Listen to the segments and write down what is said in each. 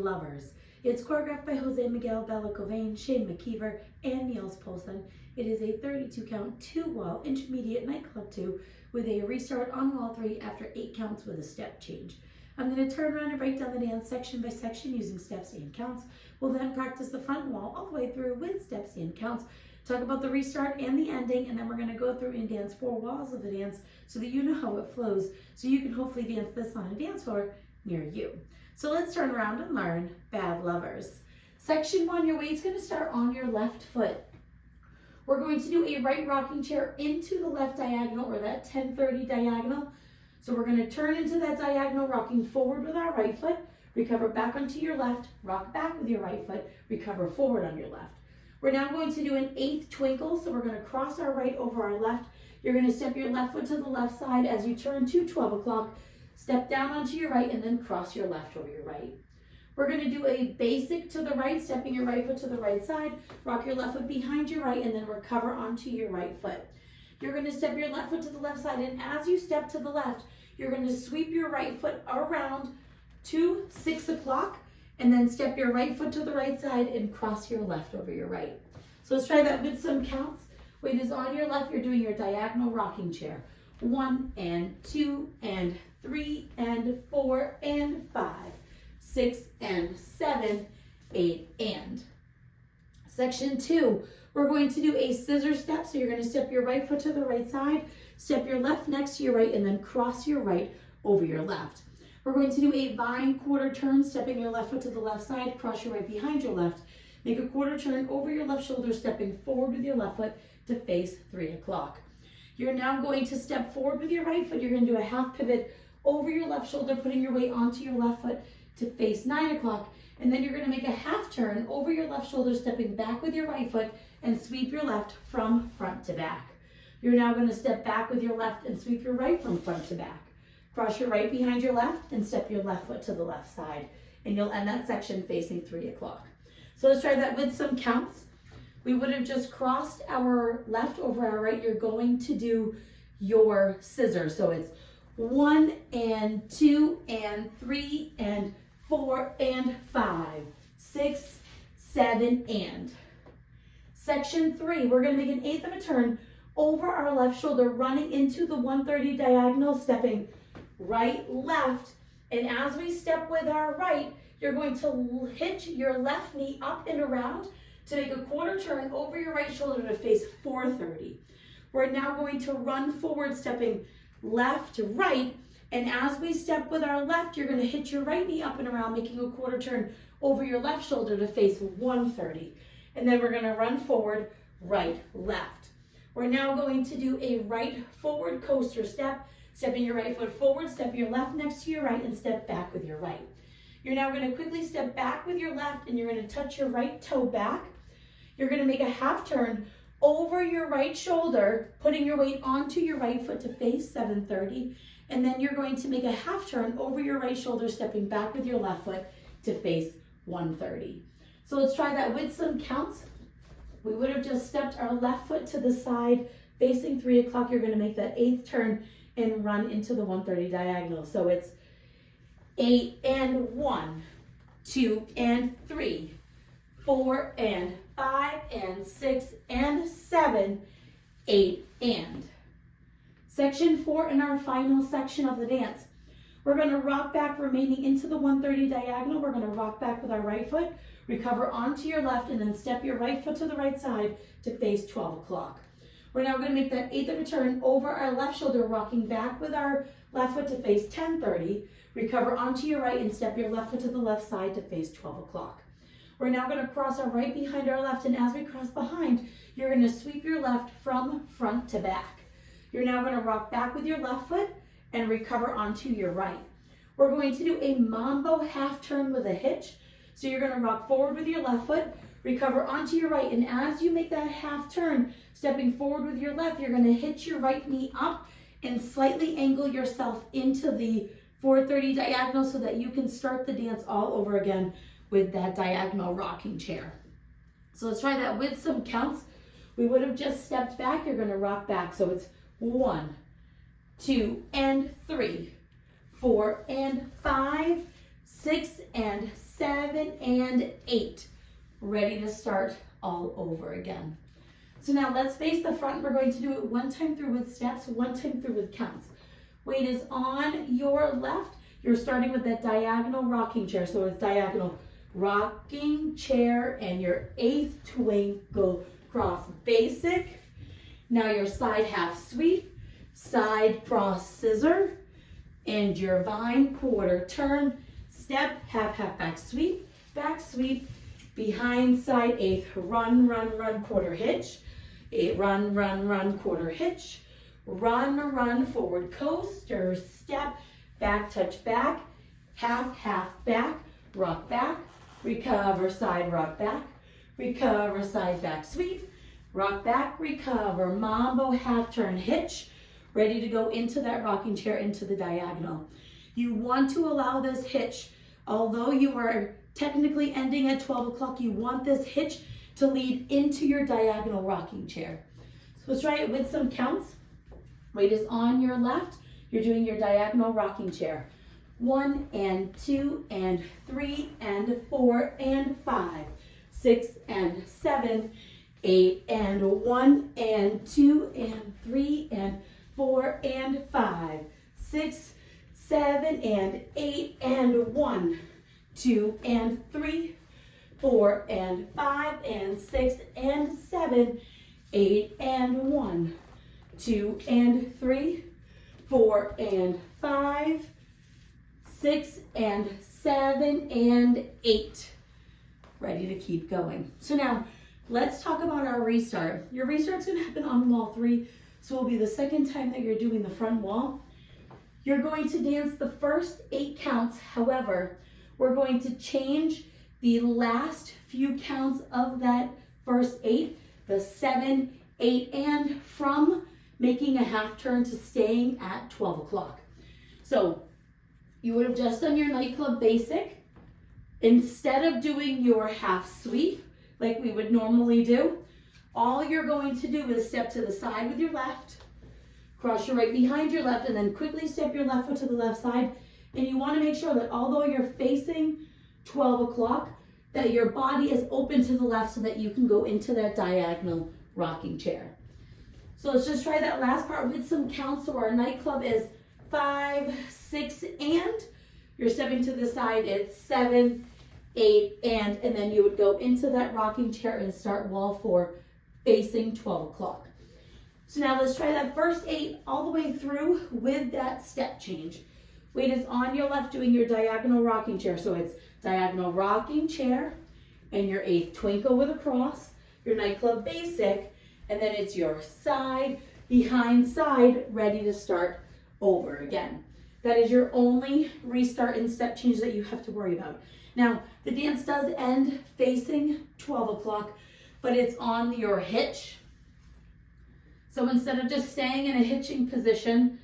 Lovers. It's choreographed by Miguel, Belloque Vane, McKeever, and Niels Poulsen. It is a 32 count, 2-wall intermediate nightclub 2 with a restart on wall 3 after 8 counts with a step change. I'm going to turn around and break down the dance section by section using steps and counts. We'll then practice the front wall all the way through with steps and counts, talk about the restart and the ending, and then we're going to go through and dance 4 walls of the dance so that you know how it flows, so you can hopefully dance this on a dance floor near you. So let's turn around and learn Bad Lovers. Section 1, your weight's going to start on your left foot. We're going to do a right rocking chair into the left diagonal, or that 10-30 diagonal. So we're going to turn into that diagonal, rocking forward with our right foot, recover back onto your left, rock back with your right foot, recover forward on your left. We're now going to do an 8th twinkle, so we're going to cross our right over our left. You're going to step your left foot to the left side as you turn to 12 o'clock, step down onto your right, and then cross your left over your right. We're going to do a basic to the right, stepping your right foot to the right side, rock your left foot behind your right, and then recover onto your right foot. You're going to step your left foot to the left side, and as you step to the left, you're going to sweep your right foot around to 6 o'clock, and then step your right foot to the right side and cross your left over your right. So let's try that with some counts. Weight is on your left, you're doing your diagonal rocking chair. 1 and 2 and 3 and 4 and 5, 6 and 7, 8 and. Section 2, we're going to do a scissor step. So you're going to step your right foot to the right side, step your left next to your right, and then cross your right over your left. We're going to do a vine quarter turn, stepping your left foot to the left side, cross your right behind your left, make a quarter turn over your left shoulder, stepping forward with your left foot to face 3 o'clock. You're now going to step forward with your right foot. You're going to do a half pivot over your left shoulder, putting your weight onto your left foot to face 9 o'clock. And then you're going to make a half turn over your left shoulder, stepping back with your right foot and sweep your left from front to back. You're now going to step back with your left and sweep your right from front to back. Cross your right behind your left and step your left foot to the left side. And you'll end that section facing 3 o'clock. So let's try that with some counts. We would have just crossed our left over our right. You're going to do your scissors. So it's 1 and 2 and 3 and 4 and 5, 6, 7 and. Section 3, we're going to make an 1/8 of a turn over our left shoulder, running into the 130 diagonal, stepping right, left. And as we step with our right, you're going to hitch your left knee up and around to make a quarter turn over your right shoulder to face 430. We're now going to run forward, stepping left to right. And as we step with our left, you're going to hitch your right knee up and around, making a quarter turn over your left shoulder to face 130. And then we're going to run forward, right, left. We're now going to do a right forward coaster step, stepping your right foot forward, step your left next to your right, and step back with your right. You're now going to quickly step back with your left, and you're going to touch your right toe back. You're going to make a half turn over your right shoulder, putting your weight onto your right foot to face 730. And then you're going to make a half turn over your right shoulder, stepping back with your left foot to face 130. So let's try that with some counts. We would have just stepped our left foot to the side, facing 3 o'clock. You're going to make that 8th turn and run into the 130 diagonal. So it's 8 and 1, 2 and 3, 4 and 5 and 6 and 7, 8 and. Section 4 in our final section of the dance. We're going to rock back, remaining into the 130 diagonal. We're going to rock back with our right foot, recover onto your left, and then step your right foot to the right side to face 12 o'clock. We're now going to make that 8th of a turn over our left shoulder, rocking back with our left foot to face 1030. Recover onto your right and step your left foot to the left side to face 12 o'clock. We're now going to cross our right behind our left, and as we cross behind, you're going to sweep your left from front to back. You're now going to rock back with your left foot and recover onto your right. We're going to do a mambo half turn with a hitch. So you're going to rock forward with your left foot, recover onto your right, and as you make that half turn, stepping forward with your left, you're going to hitch your right knee up and slightly angle yourself into the 430 diagonal so that you can start the dance all over again with that diagonal rocking chair. So let's try that with some counts. We would have just stepped back. You're going to rock back. So it's 1, 2 and 3, 4 and 5, 6 and 7, and 8. Ready to start all over again. So now let's face the front. We're going to do it one time through with steps, one time through with counts. Weight is on your left. You're starting with that diagonal rocking chair. So it's diagonal rocking chair and your 8th twinkle cross basic. Now your side half sweep, side cross scissor, and your vine quarter turn, step, half back sweep, behind side 8th, run, quarter hitch, run, quarter hitch, run, forward coaster, step, back touch back, half back, rock back, recover side rock back, recover side back sweep, rock back, recover, mambo half turn hitch, ready to go into that rocking chair into the diagonal. You want to allow this hitch, although you are technically ending at 12 o'clock, you want this hitch to lead into your diagonal rocking chair. So let's try it with some counts. Weight is on your left. You're doing your diagonal rocking chair. 1 and 2 and 3 and 4 and 5, 6 and 7, 8 and 1 and 2 and 3 and 4 and 5, 6, 7 and 8 and 1, 2 and 3, 4 and 5 and 6 and 7, 8 and 1, 2 and 3, 4 and 5, 6 and 7 and 8. Ready to keep going. So now let's talk about our restart. Your restart's going to happen on wall 3, so it'll be the second time that you're doing the front wall. You're going to dance the first 8 counts. However, we're going to change the last few counts of that first 8, the 7, 8, and from making a half turn to staying at 12 o'clock. So you would have just done your nightclub basic. Instead of doing your half sweep like we would normally do, all you're going to do is step to the side with your left, cross your right behind your left, and then quickly step your left foot to the left side. And you want to make sure that although you're facing 12 o'clock, that your body is open to the left so that you can go into that diagonal rocking chair. So let's just try that last part with some counts. So our nightclub is 5, 6, and you're stepping to the side. It's 7, 8, and then you would go into that rocking chair and start wall 4 facing 12 o'clock. So now let's try that first 8 all the way through with that step change. Weight is on your left doing your diagonal rocking chair. So it's diagonal rocking chair and your 8th twinkle with a cross, your nightclub basic, and then it's your side, behind side, ready to start over again. That is your only restart and step change that you have to worry about. Now, the dance does end facing 12 o'clock, but it's on your hitch. So instead of just staying in a hitching position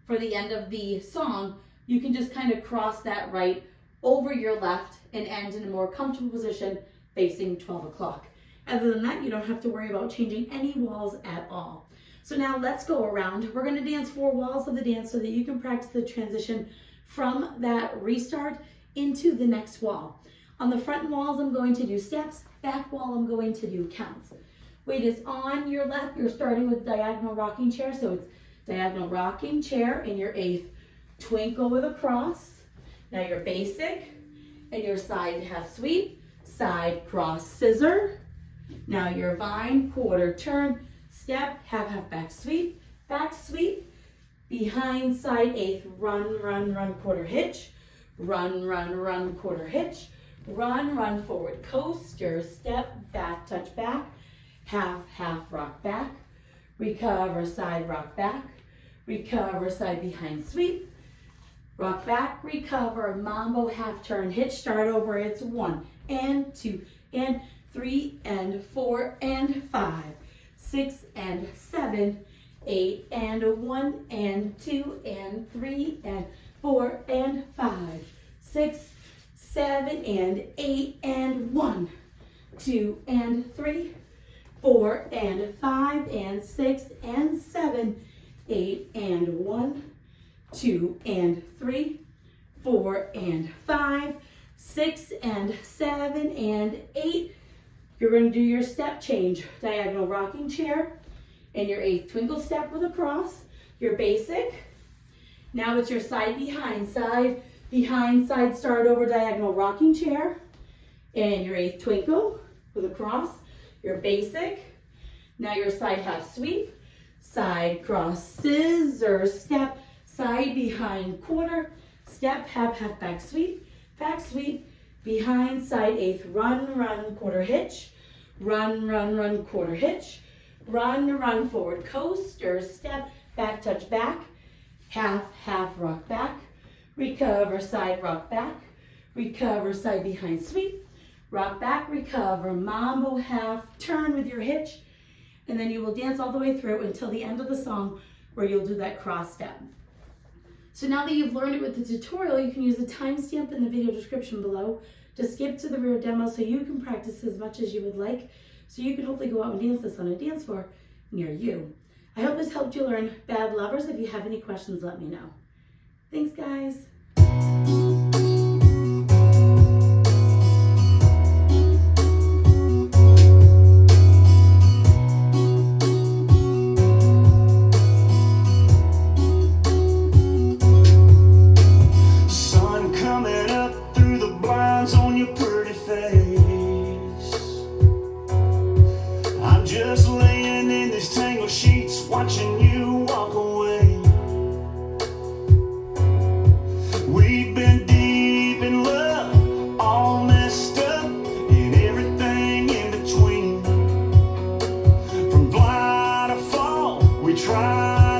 for the end of the song, you can just kind of cross that right over your left and end in a more comfortable position facing 12 o'clock. Other than that, you don't have to worry about changing any walls at all. So now let's go around. We're going to dance 4 walls of the dance so that you can practice the transition from that restart into the next wall. On the front walls, I'm going to do steps. Back wall, I'm going to do counts. Weight is on your left. You're starting with diagonal rocking chair. So it's diagonal rocking chair and your 8th twinkle with a cross. Now your basic and your side half sweep, side cross scissor. Now your vine quarter turn, step, half back sweep, behind side 8th, run, quarter hitch, run, quarter hitch, run, forward coaster, step, back, touch back, half, rock back, recover side, rock back, recover side behind sweep, rock back, recover, mambo half turn, hitch, start over, it's 1 and 2 and 3 and 4 and 5, 6 and 7, 8 and 1 and 2 and 3 and 4 and 5, 6, 7 and 8 and 1, 2 and 3, 4 and 5 and 6 and 7, 8 and 1, 2 and 3, 4 and 5, 6 and 7 and 8. You're going to do your step change, diagonal rocking chair, and your 8th twinkle step with a cross, your basic. Now it's your side behind, side start over diagonal rocking chair, and your 8th twinkle with a cross, your basic. Now your side half sweep, side cross scissor step, side behind quarter, step half back sweep, behind side 8th run quarter hitch, run quarter hitch, run forward coaster step, back touch back, half rock back, recover side rock back, recover side behind sweep, rock back, recover, mambo half, turn with your hitch, and then you will dance all the way through until the end of the song where you'll do that cross step. So now that you've learned it with the tutorial, you can use the timestamp in the video description below to skip to the rear demo so you can practice as much as you would like, so you can hopefully go out and dance this on a dance floor near you. I hope this helped you learn Bad Lovers. If you have any questions, let me know. Thanks, guys. Just laying in these tangled sheets, watching you walk away. We've been deep in love, all messed up, and everything in between. From fly to fall, we try.